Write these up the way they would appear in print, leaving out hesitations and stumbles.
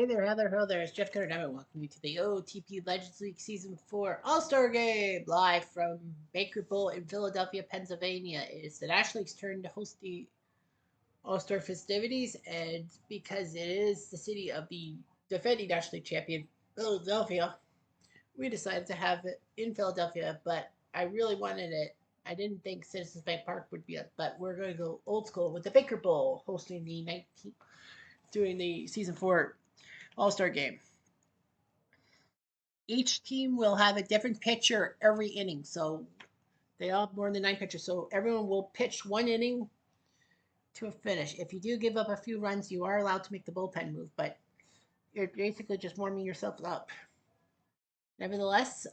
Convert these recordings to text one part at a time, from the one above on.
Hey there, Heather. Hello there. It's Jeff Cutter, and I welcome you to the OOTP Legends League Season 4 All-Star Game, live from Baker Bowl in Philadelphia, Pennsylvania. It is the National League's turn to host the All-Star festivities, and because it is the city of the defending National League champion, Philadelphia, we decided to have it in Philadelphia, but I really wanted it. I didn't think Citizens Bank Park would be it, but we're going to go old school with the Baker Bowl hosting the 19th, doing the Season 4 All-Star Game. Each team will have a different pitcher every inning. So they all have more than 9 pitchers. So everyone will pitch one inning to a finish. If you do give up a few runs, you are allowed to make the bullpen move, but you're basically just warming yourself up. Nevertheless,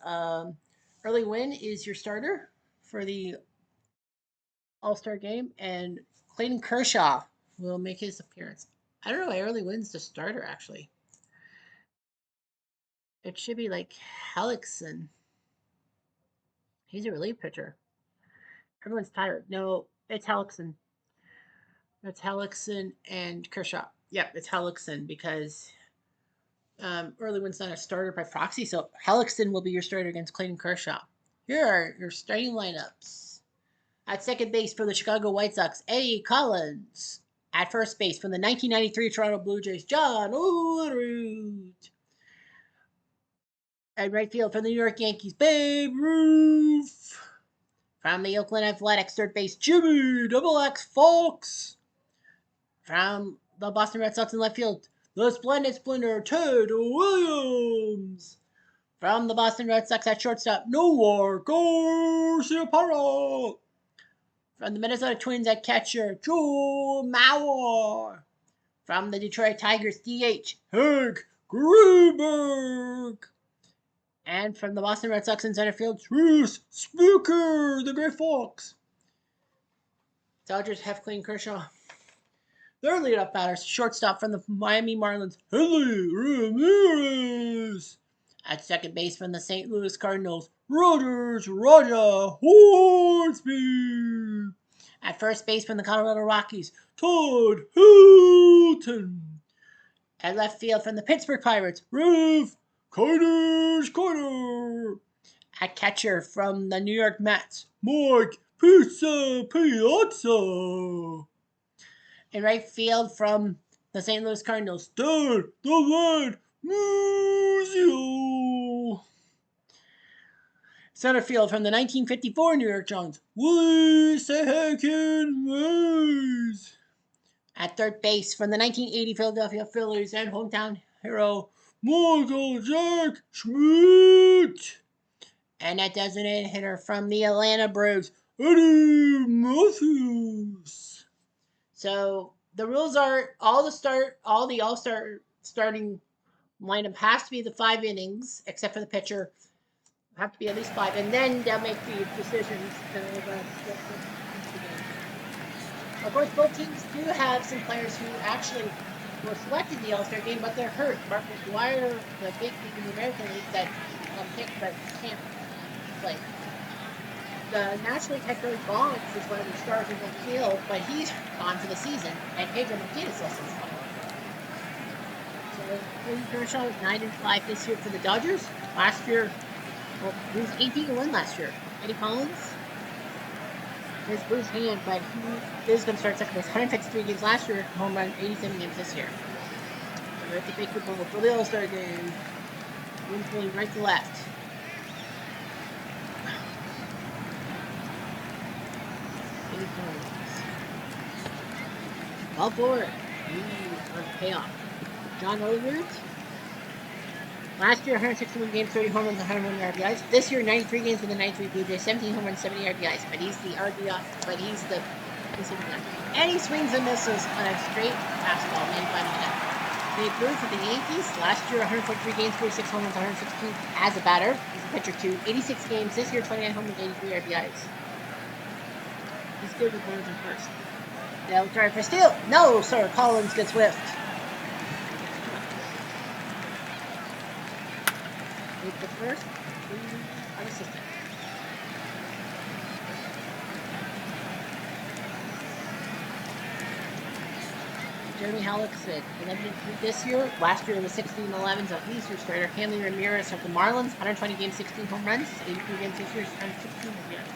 Early Win is your starter for the All-Star game, and Clayton Kershaw will make his appearance. I don't know why Early Win's the starter, actually. It should be like Hellickson. He's a relief pitcher. Everyone's tired. No, it's Hellickson. It's Hellickson and Kershaw. Yep, it's Hellickson because Early Win's not a starter by proxy, so Hellickson will be your starter against Clayton Kershaw. Here are your starting lineups. At second base for the Chicago White Sox, Eddie Collins. At first base from the 1993 Toronto Blue Jays, John Olerud. At right field for the New York Yankees, Babe Ruth. From the Oakland Athletics, third base, Jimmy Double X Fox. From the Boston Red Sox in left field, the splendid splinter, Ted Williams. From the Boston Red Sox at shortstop, Noah Garciaparra. From the Minnesota Twins at catcher, Joe Mauer. From the Detroit Tigers, DH, Hank Greenberg. And from the Boston Red Sox in center field, Bruce Speaker, the Gray Fox. Dodgers have Clayton Kershaw. Their leadoff batter, shortstop from the Miami Marlins, Henry Ramirez. At second base from the St. Louis Cardinals, Roger Hornsby. At first base from the Colorado Rockies, Todd Hilton. At left field from the Pittsburgh Pirates, Ralph Carter. At catcher from the New York Mets, Mike Piazza. In right field from the St. Louis Cardinals, Dan the Red Musial. Center field from the 1954 New York Giants, Willie Sahakin Mays. At third base from the 1980 Philadelphia Phillies and hometown hero, Michael Jack Schmidt. And at designated hitter from the Atlanta Braves, Eddie Matthews. So the rules are all the All-Star starting lineup has to be the 5 innings, except for the pitcher, have to be at least 5, and then they'll make the decisions. Of course, both teams do have some players who actually were selected in the All-Star game, but they're hurt. Mark McGwire, the big league in the American League that picked but can't play. The National League had Barry Bonds is one of the stars in the field, but he's gone for the season, and Pedro Martinez also is gone. So Clayton Kershaw is 9-5 this year for the Dodgers. Last year, well, he was 18-1 last year. Eddie Collins is Bruce Hand, but he is going to start second base. 153 games last year, home run 87 games this year. So we're at the Baker Bowl for the All-Star game. Wins going right to left. All for it. Payoff. John Olerud. Last year, 161 games, 30 home runs, 101 RBIs. This year, 93 games with the 93 Blue Jays, 17 home runs, 70 RBIs. But he's the RBI. But he's the. And he swings and misses on a straight fastball, 95 Babe Ruth for the Yankees. Last year, 143 games, 46 home runs, 116 as a batter. He's a pitcher too. 86 games. This year, 29 home runs, 83 RBIs. He's good with runners in first. They'll try for steal. No, sir. Collins gets whiffed. With the first, unassisted. Jeremy Halleck's at 11-3 this year. Last year it was 16-11. So he's your starter. Hanley Ramirez of the Marlins, 120 games, 16 home runs. 83 games this year, 116 Ramirez.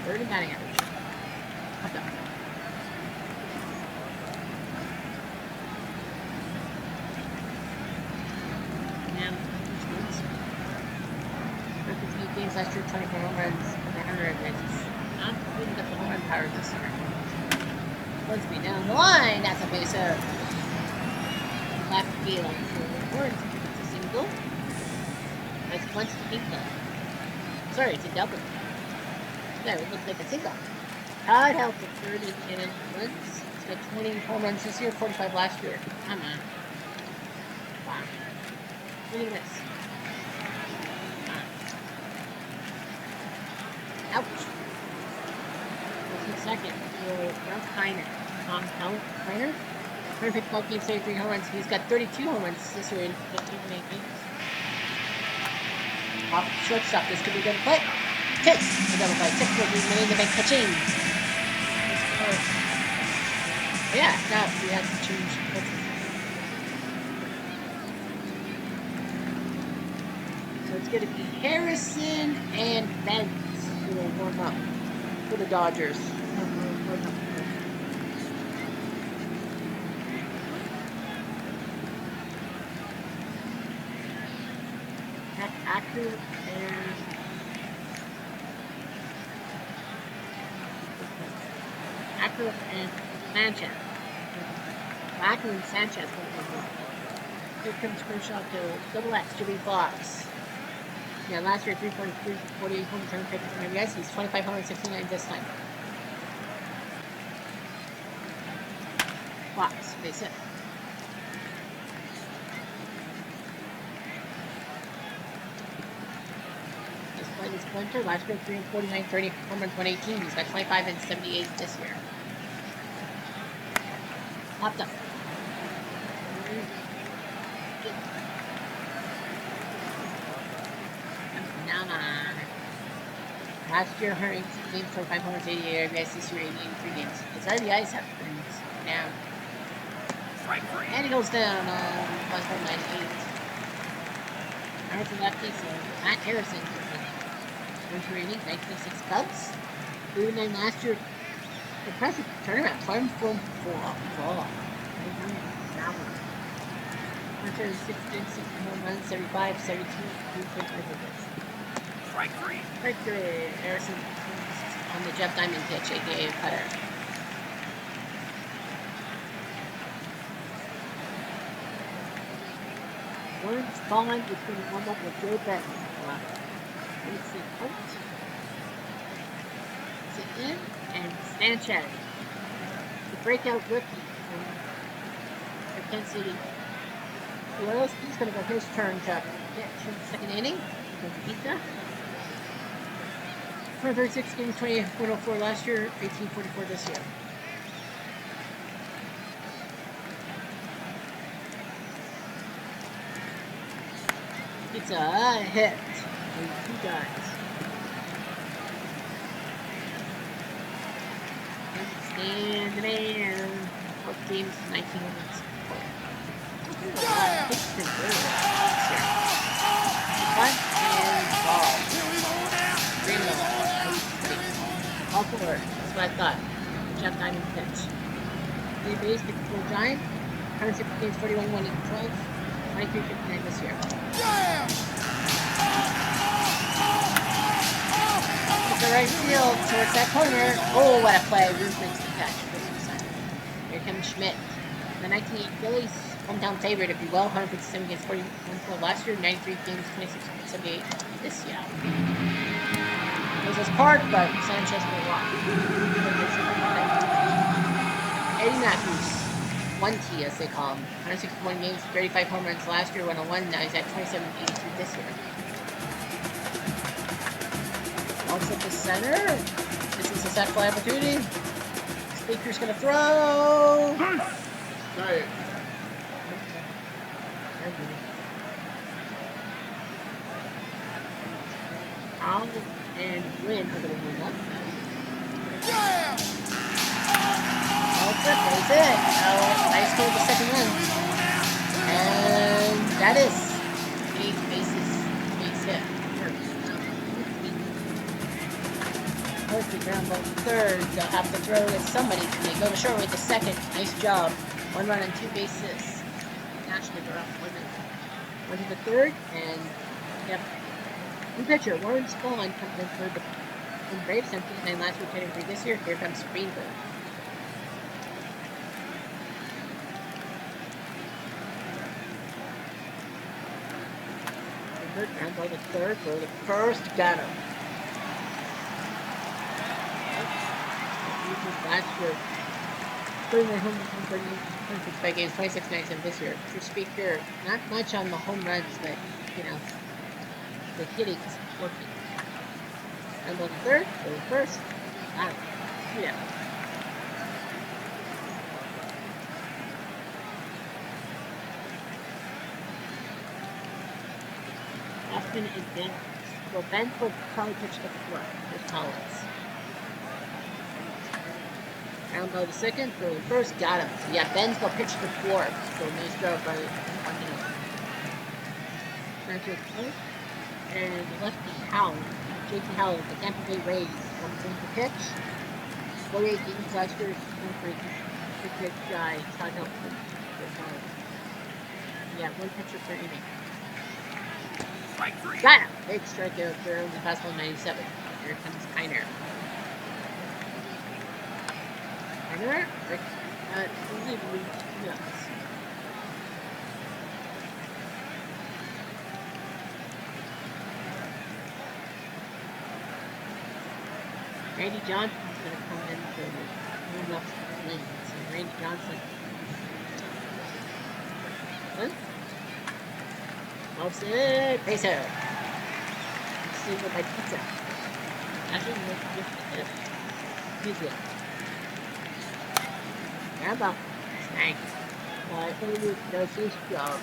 Third in batting average. What's up? And 58 games last year, 24 home runs, 100 hits. Not really got the home run power this year. Let's be down the line. That's a base hit. Left field for Warren. It's a single. That's once to keep them. Sorry, it's a double. Yeah, it looks like a single. Todd helped at third in runs. He's got 20 home runs this year, 45 last year. Come on. Wow. Look at this. Ouch. Second for Ralph Kiner. Tom Kiner. 155 games, 33 home runs. He's got 32 home runs this year in 15 games. Off shortstop. This could be a good play. Pitch. A double play. 6-4 made the big pitching. Yeah, stop. We have to change pitches. So it's going to be Harrison and Benz who will warm up for the Dodgers. Acker and Sanchez. Acker and Sanchez. Here comes Kershaw to double X, Jimmy Fox. Yeah, last year 3.3, 48 home run, 53 guys. He's 2,569 this time. Fox, base hit. This Splinter, last year 349, 30 home runs, 118. He's got 25 and 78 this year. Popped up. Last year, 106 games, 25 homers, 88 RBIs. This year, 83 games. His RBIs have been down. And he goes down on plus 198. There's a lefty, so Matt Harrison is the 96 Cubs. 39 last year. Impressive turnaround. 5-4. 106 games, 60 home runs, 75, 72, 3.5 hits. Strike three. Harrison on the Jeff Diamond pitch, aka cutter. Warren's Bond is going to warm up with Joe Benton. Let's see, out. Is it in? And Sanchez, the breakout rookie from Kansas City. He's going to go his turn to get to the second inning. Pizza. 136 games, 28.04 last year, 18.44 this year. It's a hit. Two guys. And the man. 12 games, 19 minutes. Yeah! All four. That's what I thought. Jeff Diamond pitch. Three base, 54 Giant. 160 games, 41, 1 and 12. 23, 59 this year. Yeah! It's the right field towards that corner. Oh, what a play. Ruth makes the catch. Here comes Schmidt. The 1988 Phillies, hometown favorite, if you will. 157 games, 41, 12 last year. 93 games, 26.78 this year. It was Park, but Sanchez will walk. Eddie Matthews, 1T as they call him. 161 games, 35 home runs last year, 101. Now he's at 27.82 this year. Also at the center. This is a set play opportunity. Speaker's going to throw. Right. Al and Wynn are going to win up. Yeah! That is 8 bases, base hit. First to ground ball third. They'll have to throw at somebody. They go to short with the second. Nice job. 1 run and 2 bases. Naturally, they're up 1 to the third, and yep. New pitcher Warren Spahn comes in for the Braves, 79 last year, 10 this year. Here comes Greenberg. Ground ball to third for the first. Got him. Last year, 39 home runs, 26 games, 26 97 this year. To speak here, not much on the home runs, but you know, the hitting's working. And the third for the first. Got him. Yeah. Austin and Ben. Well, Ben will probably pitch the fourth. There's Collins. Ground ball to second for the first. Got him. So yeah, Ben's gonna pitch the fourth. So nice job by 1 minute. Transfer play. And the lefty Howell, JT Howell, the Tampa Bay Rays, comes in to pitch. 48 games last year. Good guy. Todd Hilton. Yeah, 1 pitcher per inning. Got him! Big strikeout for the fastball 97. Here comes Kiner. Kiner? Easily nuts. Randy Johnson's going to come in for the warm-up win. So Randy Johnson. Huh? Offset, base hit. Single by pizza. Actually, pizza. Ground ball. Snag. I think it does his job.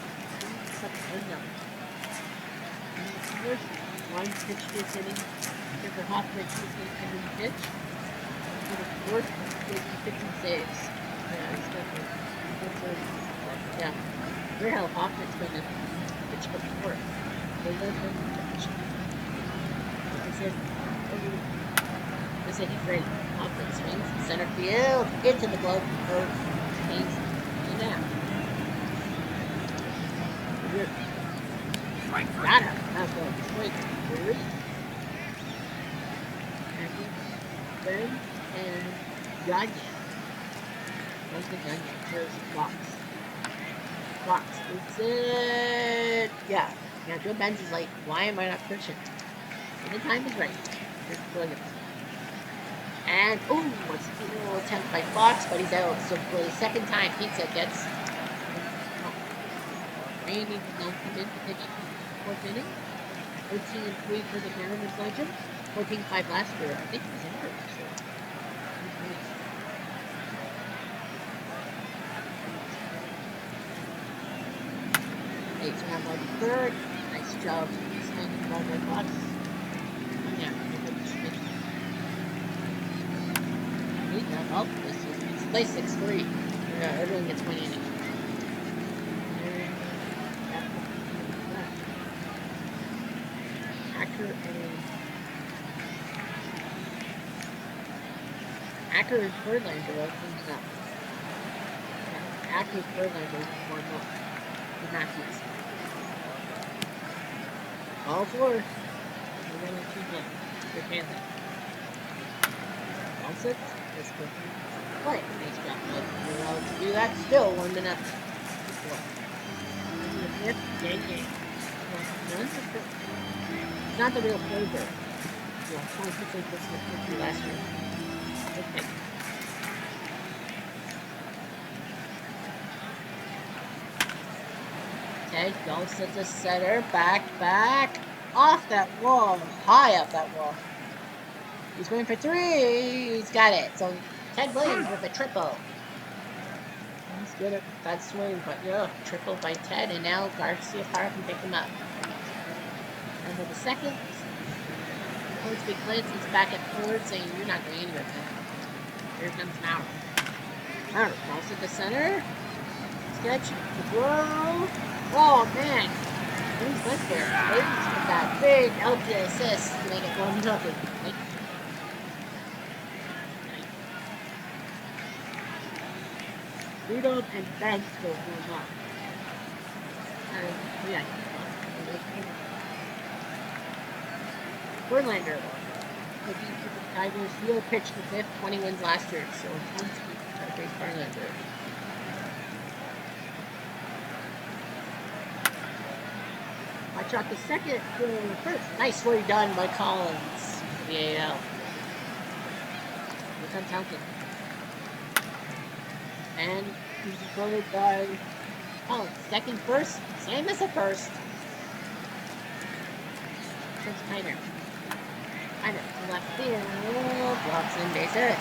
First, 1 pitch this inning. Trevor Hoffman is in the pitch. For the fourth, he's 50 saves. Yeah, he's definitely. Yeah. Weird how Hoffman's going to pitch the fourth. They let him pitch. They said he's ready. Hoffman swings, center field, into the glove, or he's in down. Got him. That's going straight third. Ben and Gagne. What's the Gagne? Here's Fox. Fox. It's it. Yeah. Now Joe Benz is like, why am I not pitching? And the time is right. Here's Williams. And ooh, what's a little attempt by Fox, but he's out. So for the second time, Pizza gets. Randy did not come in to pitch 4th inning. 13-3 for the Mariners legend. 14-5 last year. I think he was injured. Eight round by the third. Nice job. He's hanging the ball by Fox. Yeah, oh, this is play 6-3. Yeah, everyone gets 1 inning. Acker and Verlander opens up. Acker and Verlander warm up. The Matthews. All 4. We're going to keep them. Good handling. All 6. Let's go. Play. Nice job. You're allowed to do that. Still 1 minute. It's not the real flavor. Yeah, 20% this was last year. Okay. Okay, goes to the center, back, off that wall, high up that wall. He's going for 3, he's got it. So Ted Williams with a triple. He's good at that swing, but yeah, triple by Ted, and now Garcia Parra can pick him up. And for the second, Coach Big Clancy's back at forward saying, you're not going anywhere, man. Here comes Maurer. Maurer falls to the center. catch, the throw. Oh man, who's left there? Davis with that big LP assist to make it 1-0. Rudolph and Ben go warm up. Yeah. Verlander, looking for the Tigers. He'll pitch the fifth, 20 wins last year, so it's 1 sweep for Grace Verlander. Watch out the second for the first. Nicely done by Collins for the AL. Here comes Townson. And he's supported by Collins. Second, first, same as the first. Here's Kiner. Kiner to left field. Blocks in, base hit.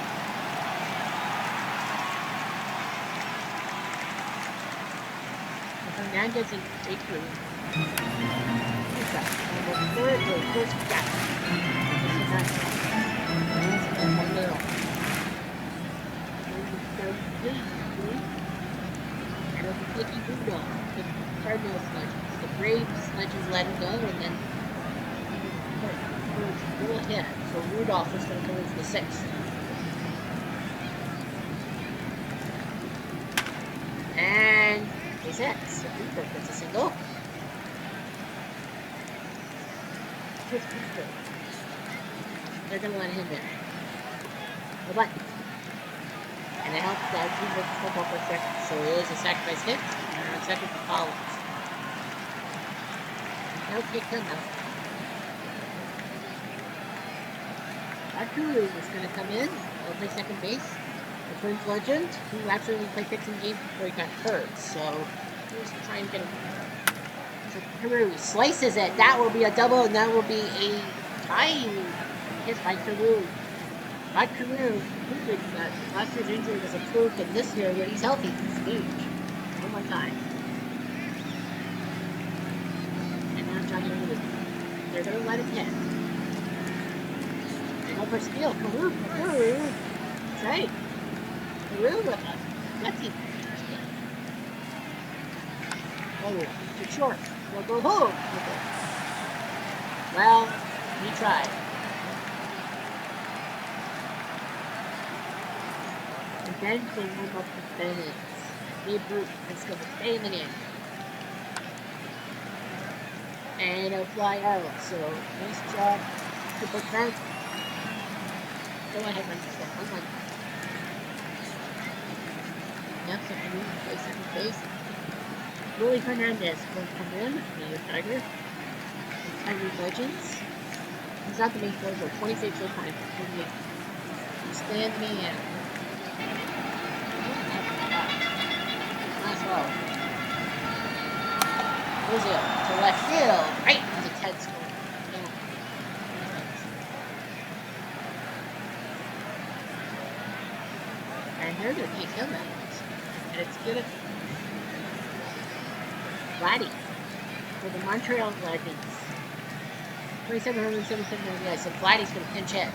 Hernandez and Baker. Third, first catch. And it'll be Blicky Rudolph, the Cardinals legends. The Braves legends let him go, and then little hit. So Rudolph is going to go into the sixth. And he's it. So Cooper gets a single. Here's Cooper. They're going to let him in. The button. And it helps that Cooper flip up for second. So it is a sacrifice hit. And on second for Collins. No kick him out. Arturu is going to come in. He'll play second base. The Twins legend, who actually only played 15 games before he got hurt. So he's trying to get him. So Carew slices it. That will be a double, and that will be a tying hit by Carew. By Carew, proving that last year's injury was approved, and this year, when he's healthy, he's huge. One more time. And now Johnny Lewis. They're going to let him hit. Over steal, Carew. That's right. Carew with us. Let's see. Oh, too short. We'll go home. Well, he tried. And then they move up to Bennett. Babe Ruth is going to stay in the game. And it'll fly out. So, nice job to put Bennett. Go ahead, run this one. 1-1. Yep, so I need to play second base. Willie Hernandez will come in, the Tiger. The Tiger Legends. He's not the main closer. 20 saves so far. He's stand me in. Nice roll. Ozil to left field. Right into Ted score. And they're going to take him out. And it's good at Vladdy for the Montreal Legends. 2777 RBI. So Vladdy's going to pinch hit.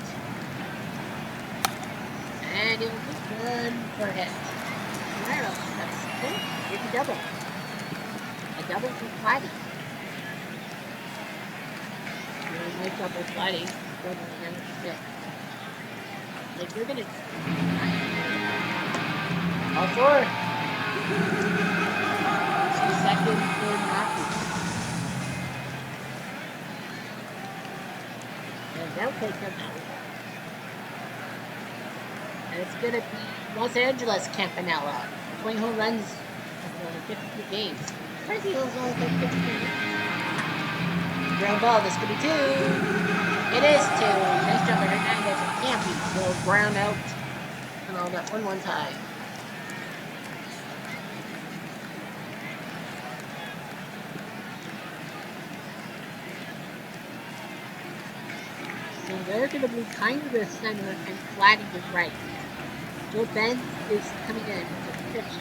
And it will be good for a hit. Nairo, that's good. It's a double. A double for Vladdy. Really nice double Vladdy. Double and hit. Like you're going to... All four. Second, third, Matthews. And they'll take them out. And it's going to be Los Angeles Campanella. 20 home runs in 52 games. Crazy Hills only played 52 games. Ground ball, this could be 2. It is 2. Nice job by Hernandez and Campy. Will ground out. And all that 1-1 tie. So they're going to be kind of the center and Vladdy is right. Joe Benz is coming in to pitch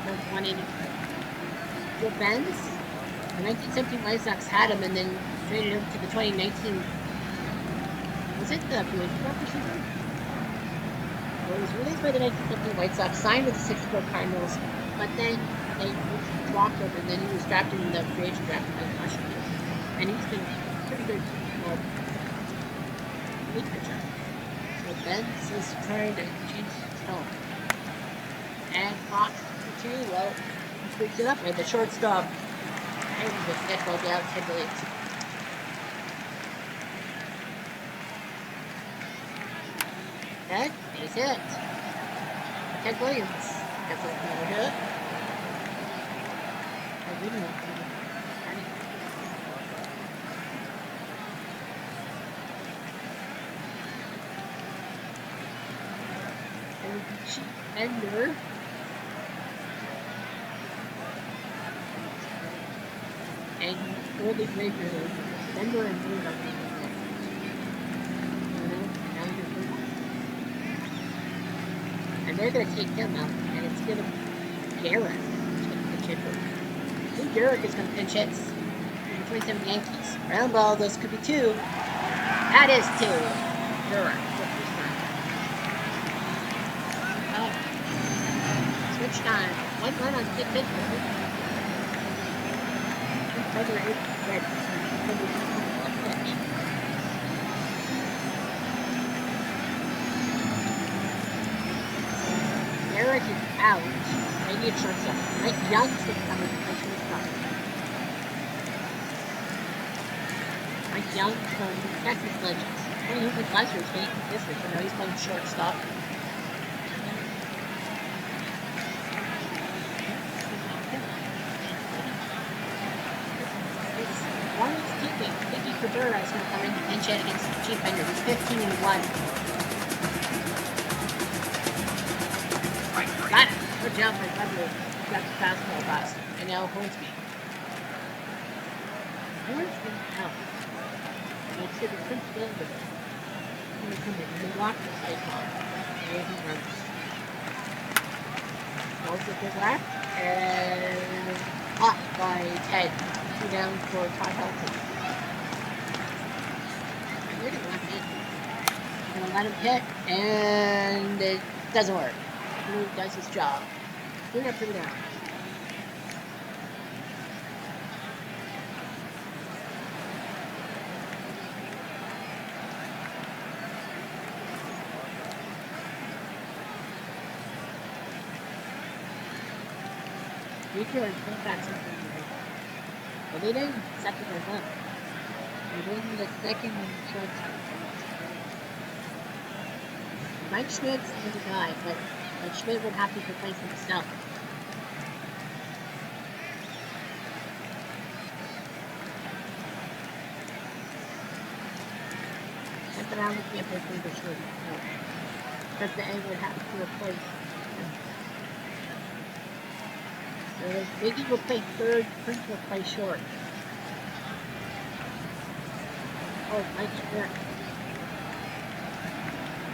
for 180. Joe Benz, the 1917 White Sox had him and then traded him to the 2019. Was it the Blue Cup or something? Well, it was released by the 1917 White Sox, signed with the 64 Cardinals, but then they walked him, and then he was drafted in the free agent draft by Washington. And he's been pretty good league pitcher. So Benz is trying to change his tone. And Fox for 2, well, he picks it up, and the shortstop, and the net ball down 10 Williams. And he's hit. Ted Williams. That's another hit. Ender. And early breaker. Ender and Moon are being and they're going to take him out, and it's going to be Garrett who's going to pinch hit for Lou Gehrig is going to pinch hits for the 27 Yankees. Round ball, those could be 2. That is 2. Gehrig. Switch time. 1 run on 6 hits. Eric is out. They need shortstop. Mike Young's going to come in and play shortstop. Mike Young from Texas Legends. I mean, he was last year's game this year, so now he's playing shortstop. Tiki Cabrera is going to come in and pinch hit against Chief Bender, who's 15-1. Got it. Good job by Butler. Got the fastball pass. And now Hornsby. Hornsby out. Let's see the Prince Builder. He's going to come in and block the play call. And he runs. Balls to the left. And caught by Ted. 2 down for Todd Helton. They're going to let him hit. Going to let him hit. And it doesn't work. Blue does his job. 3 up, 3 down. Future and full back something. But they didn't second or one. They didn't the second and shortstop. Mike Schmidt's the guy, but Schmidt would have to replace himself. That's what I would be able to do for sure. Because the A would have to replace him. So Biggie will play third, Prince will play short. Oh, Mike Schmidt.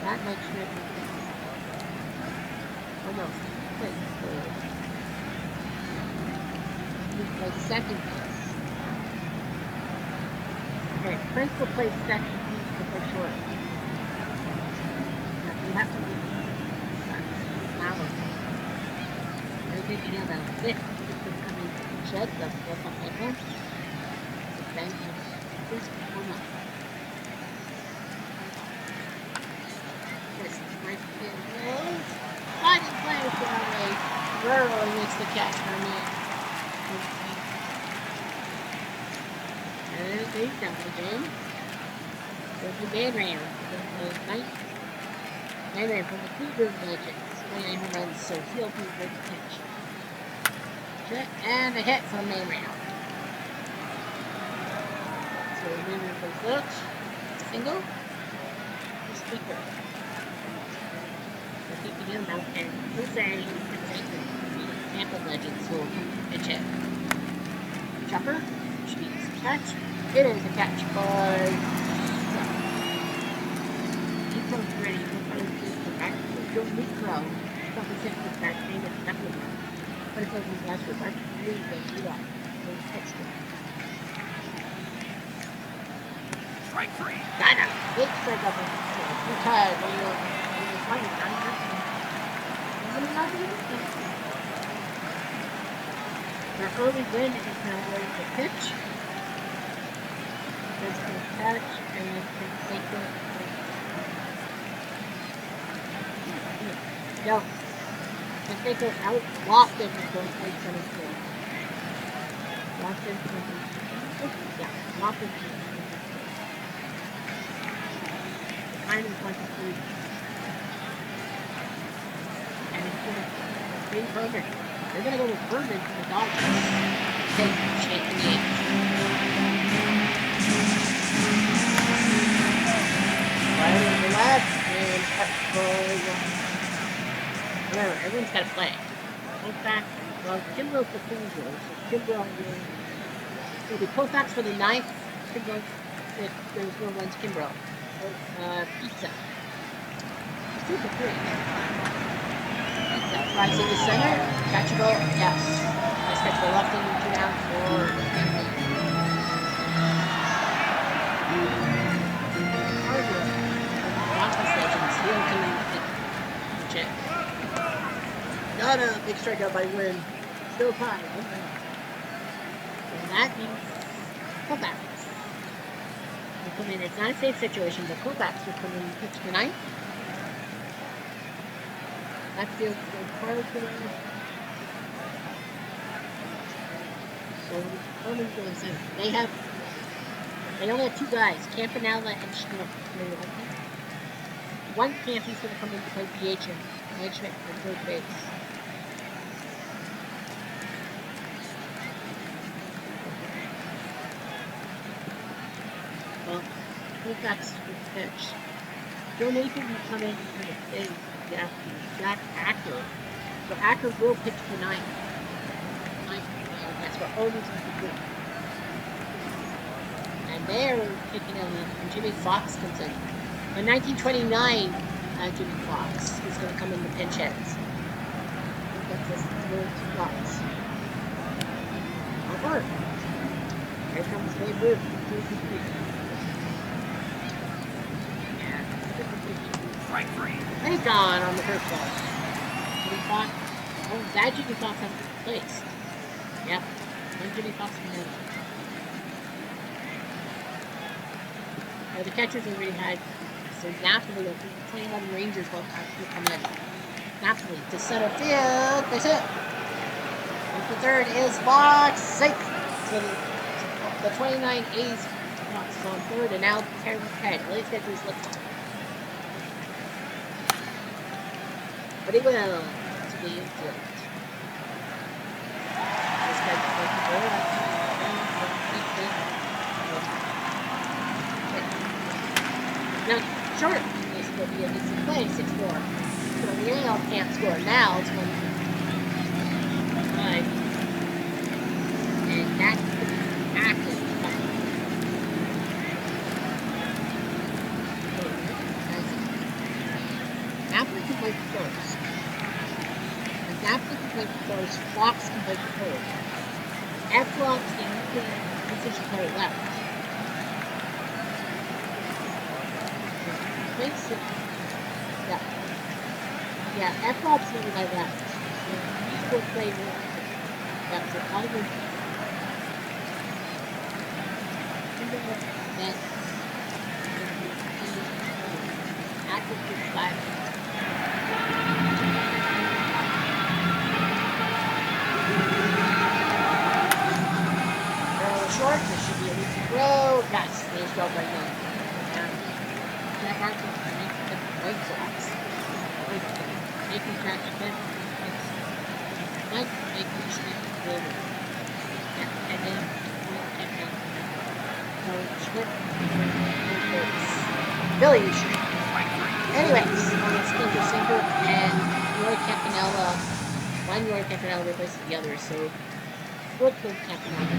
That Mike Schmidt will play. Oh no, play third. He plays second base. Okay, Prince will play second, Prince will play short. Now, you have to be now. I think you know that fit. He's going to come in and shed the fourth on that one. Then he's one up. This is my field. Sliding play for a Guerrero makes the catch for me. And he's down again. There's the man ran. Man ran from the Cleveland Legends. Playing home runs, so he'll be a good pitch. Check, and a hit from Man Ran. So Man Ran goes Looks. Single. The speaker. So keeping him out, and Jose is the Tampa Legends will pitch it. Chopper, which means catch. It is a catch by he comes ready. He'll play the back. He'll meet Crow. Something sent with that name is definitely wrong. But it says he's last year, but really they do that. They pitched it. Strike 3. Got him. Big strike up. You're tired when you're fighting. Our early win is now ready to pitch. There's the catch and take it. No. Canseco out. Lofton is going to play center field. Lofton. Yeah. Lofton. Behind him 23. And it's going to be Bergen. They're going to go with Bergen from the Dodgers. Take shaking the eight. Right on the left. And remember, everyone's got to play. Koufax, well, Kimbrough's the closer, so Kimbrough will be Koufax for the ninth. Kimbrough, if there's no runs, Kimbrough. Pizza. 2 for 3. Pizza. Rising to center. Catchable, yes. Nice catchable left and 2 down for Hardwood. Montes Legends. He'll come in the check. Not a big strikeout by Wynn. Still tied. Okay. And that means Koufax will come in. It's not a safe situation, but Koufax will come in and pitch the ninth. That field goes Carter. So Herman's going center. They only have 2 guys, Campanella and Schmidt. One Campy's going to come in to play DH and Schmidt for third base. Well, Koufax will pitch. Joe Nathan will come in and play Jack Acker. So Acker will pitch the ninth. That's what Owen's going to do. And they're kicking in when Jimmy Fox comes in. In 1929, Jimmy Fox is going to come in the pinch hits. That's his third Fox. Over. Here comes Babe Ruth. Strike 3. He's gone on the first ball. Jimmy Fox. Oh, that Jimmy Fox has replaced. Yep. One Jimmy Fox from him. The catchers already had. So Napoli, the 21 Rangers will actually come in. Napoli to center field. That's it. And the third is Fox. Safe. So the 29 A's Fox is on third, and now Terry Head. At least get these lift. But he will to the infield. This guy's going to go. Now, short is going to be a decent play, 6-4. So the AL can't score now. It's 1-5. And that's active. Napoli can play first. And Napoli can play first. Fox can play third. Efron's the only position player left. Yeah, Efron's the only guy left. He's going to play left. So Oliver. Then active 5. Short, this should be a easy throw. Yes, they go right now. That market makes the White Sox. Making catch Smith. Making Schmidt over. Yeah, and then so Schmidt Billy Schmidt. Anyways, it's Stinker Sinker and Roy Campanella. One Roy Campanella replaces the other, so good for Campanella.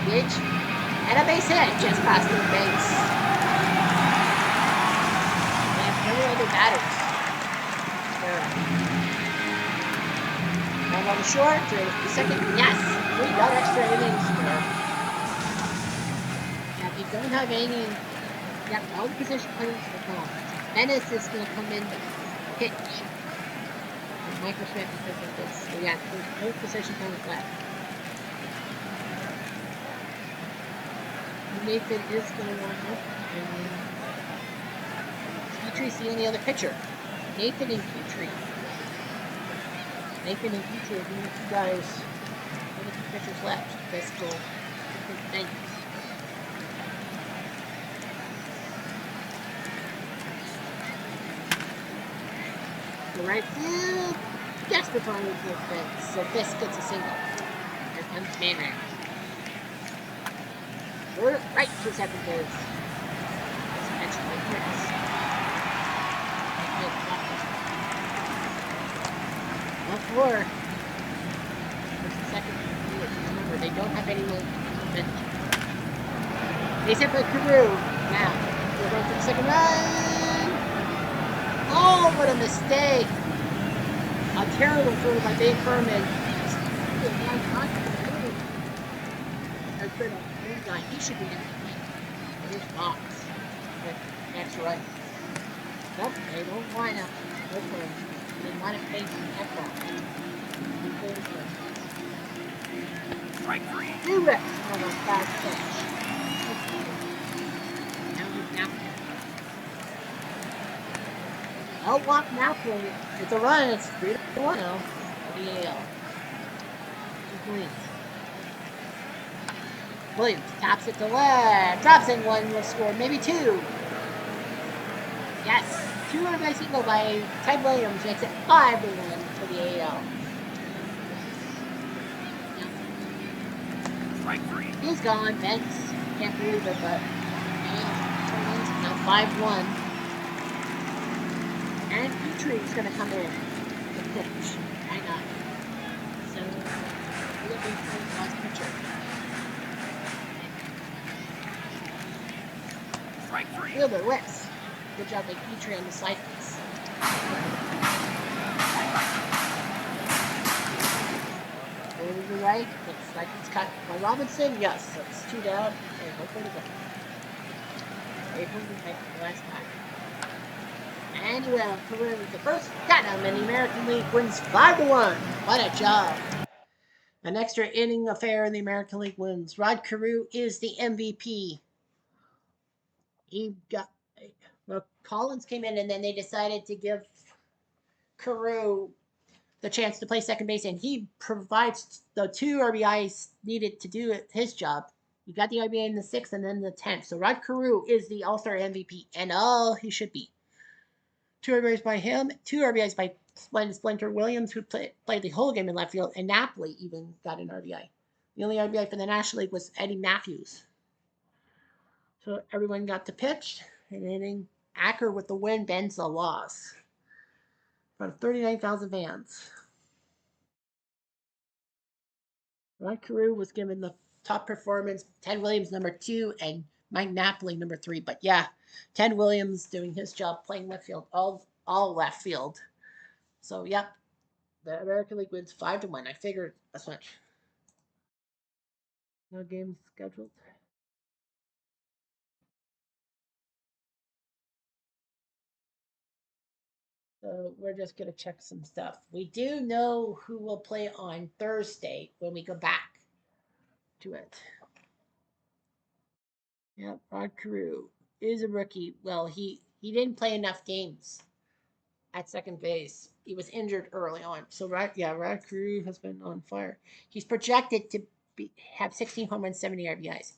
Pitch and a base hit just past the base. And no other batters. And on the short, the second, yes, we got extra innings there. Now, if you don't have any, you got all the position players are gone. Menace is going to come in pitch. Michael Schmidt because of this. So yeah, no position points left. Nathan is going to warm up, and then Petrie's the only other pitcher. Nathan and Petrie. Nathan and Petrie are the only two guys, only two pitchers left. Physical, different things. The right field, desperate for the fence, so Fisk gets a single. Here comes Manring. We're right to second base. As mentioned by Chris. Well, four. There's the second field. Remember, they don't have anyone on the bench. They set for Carew. Now, we're going for the second run. Oh, what a mistake. A terrible throw by Dave Furman. That's been a guy. He should be in the league. Here's Fox. That's right. Nope, they don't line up. No problem. They want to face the Ekball. Strike three. Two reps on a fast pitch. Now. I'll walk now for it. It's a run. It's 3-1 now. The AL. Williams taps it to left. Drops in one. Will score. Maybe two. Yes. 2 base single by Ted Williams makes it 5-1 for the AL. Strike three. He's gone. Vince. Can't believe it, but now 5-1. And Petrie's going to come in to pitch. Why not? So, looking for the last pitcher. Strike three. Fielder West. Good job by Petrie on the side piece. Over to the right. Looks like it's cut by Robinson. Yes, so it's 2 down. Okay, hopefully to go. 800 the last time. And well, Peru with the first got him, and the American League wins 5-1. What a job. An extra inning affair in the American League wins. Rod Carew is the MVP. He got, well, Collins came in, and then they decided to give Carew the chance to play second base, and he provides the 2 RBIs needed to do his job. He got the RBI in the 6th and then the 10th. So Rod Carew is the All-Star MVP, and all he should be. 2 RBIs by him, 2 RBIs by Splinter Williams, who played the whole game in left field, and Napoli even got an RBI. The only RBI for the National League was Eddie Matthews. So everyone got to pitch, and then Acker with the win, Ben's the loss. In front of 39,000 fans. Rod Carew was given the top performance, Ted Williams number 2, and Mike Napoli number 3. But yeah, Ted Williams doing his job playing left field, all left field. So yep, the American League wins 5-1. I figured as much. No games scheduled. So we're just gonna check some stuff. We do know who will play on Thursday when we go back to it. Yep, Rod Carew is a rookie. Well, he didn't play enough games at second base. He was injured early on. So Rod Carew has been on fire. He's projected to have 16 home runs, 70 RBIs.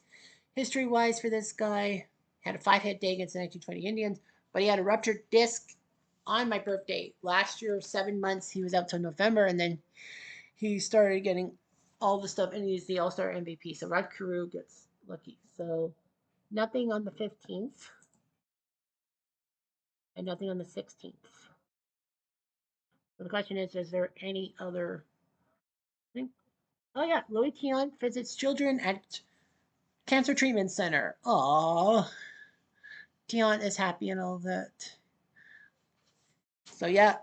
History-wise for this guy, had a 5-hit day against the 1920 Indians, but he had a ruptured disc on my birthday last year. 7 months. He was out till November, and then he started getting all the stuff, and he's the All-Star MVP. So Rod Carew gets lucky. So nothing on the 15th, and nothing on the 16th. So the question is there any other thing? Oh yeah, Louis Tion visits children at Cancer Treatment Center. Aww. Tion is happy and all that. So yeah,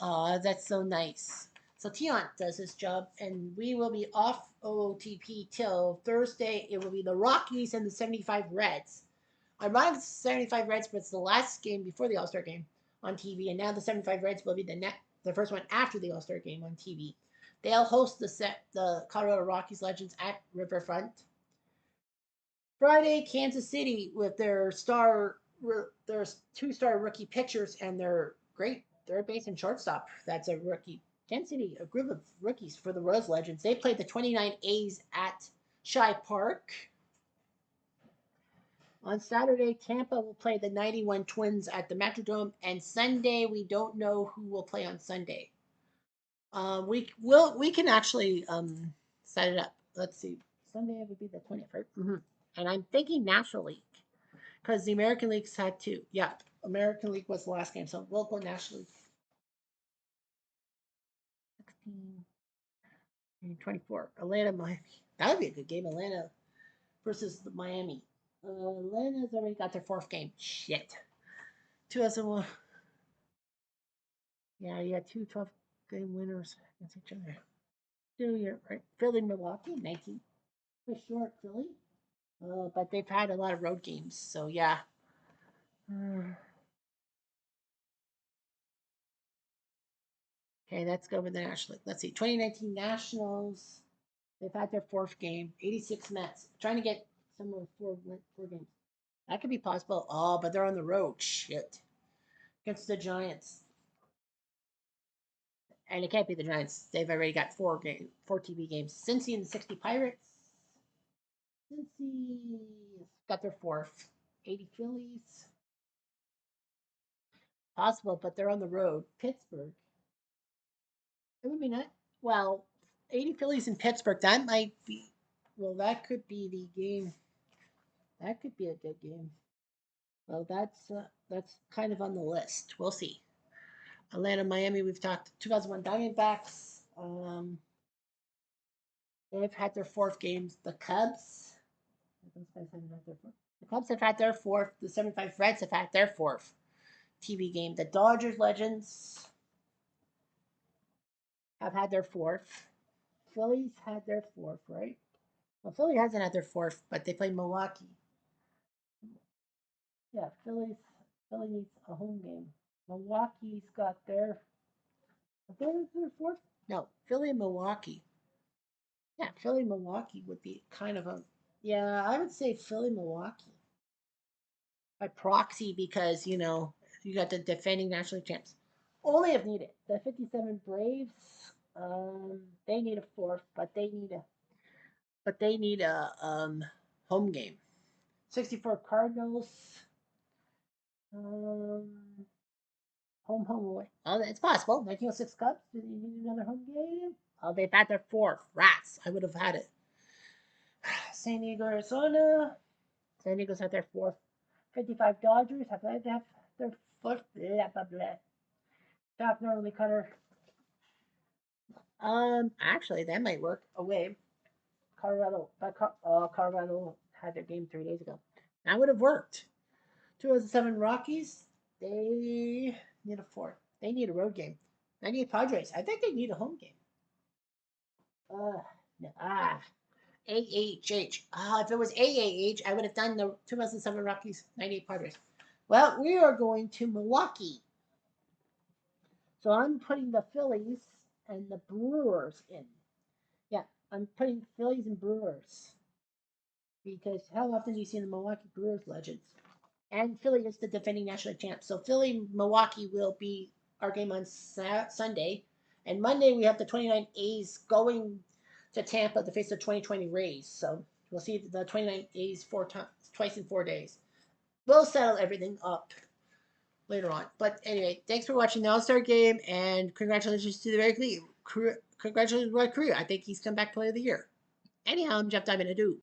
that's so nice. So Tion does his job, and we will be off OOTP till Thursday. It will be the Rockies and the 75 Reds. I'm running the 75 Reds, but it's the last game before the All-Star game on TV, and now the 75 Reds will be the the first one after the All-Star game on TV. They'll host the Colorado Rockies Legends at Riverfront. Friday, Kansas City with their two-star rookie pitchers and their great third base and shortstop. That's a rookie. Kansas City, a group of rookies for the Rose Legends. They played the 29 A's at Shy Park. On Saturday, Tampa will play the 91 Twins at the Metrodome, and Sunday we don't know who will play on Sunday. We can actually set it up. Let's see. Sunday would be the 20th, right? Mm-hmm. And I'm thinking National League because the American League's had two. Yeah, American League was the last game, so we'll go National League. 16, 24. Atlanta, Miami. That would be a good game. Atlanta versus Miami. Atlanta's already got their fourth game. Shit. 2001. Yeah, you had two 12-game winners against each other. 2 year, right? Philly, Milwaukee, 19. For short, Philly. But they've had a lot of road games, so yeah. Okay, let's go with the National League. Let's see. 2019 Nationals. They've had their fourth game. 86 Mets. Trying to get some of four games. That could be possible. Oh, but they're on the road. Shit. Against the Giants. And it can't be the Giants. They've already got four TV games. Cincy and the 60 Pirates. Cincy got their fourth. 80 Phillies. Possible, but they're on the road. Pittsburgh. It would be not. Well, 80 Phillies in Pittsburgh. That might be. Well, that could be the game. That could be a good game. Well, that's kind of on the list. We'll see. Atlanta, Miami. We've talked. 2001 Diamondbacks. They've had their fourth games. The Cubs. The Cubs have had their fourth. The 75 Reds have had their fourth TV game. The Dodgers Legends have had their fourth. Phillies had their fourth, right? Well, Philly hasn't had their fourth, but they played Milwaukee. Yeah, Philly needs a home game. Milwaukee's got their fourth. No, Philly and Milwaukee. Yeah, Philly Milwaukee would be kind of a. Yeah, I would say Philly Milwaukee by proxy because you got the defending national league champs. Only if needed. The 57 Braves. They need a fourth, but they need a home game. 64 Cardinals. Um, home away. Oh, it's possible. 1906 Cubs. Do they need another home game? Oh, they've had their fourth. Rats. I would have had it. San Diego, Arizona. San Diego's had their fourth. 55 Dodgers have had their fourth. Blah blah blah. Top normally cutter. Actually, that might work. Away. Colorado. Colorado had their game 3 days ago. That would have worked. 2007 Rockies. They need a fourth. They need a road game. 98 Padres. I think they need a home game. No. AHH. If it was AAH, I would have done the 2007 Rockies, 98 Padres. Well, we are going to Milwaukee. So I'm putting the Phillies and the Brewers in. Yeah, I'm putting Phillies and Brewers. Because how often do you see the Milwaukee Brewers Legends? And Philly is the defending national champ. So Philly, Milwaukee will be our game on Sunday. And Monday we have the 29 A's going to Tampa to face the 2020 Rays. So we'll see the 29 A's twice in 4 days. We'll settle everything up later on. But anyway, thanks for watching the All-Star game, and congratulations to the American League. Congratulations to Roy Career. I think he's come back player of the year. Anyhow, I'm Jeff Diamond. Adieu.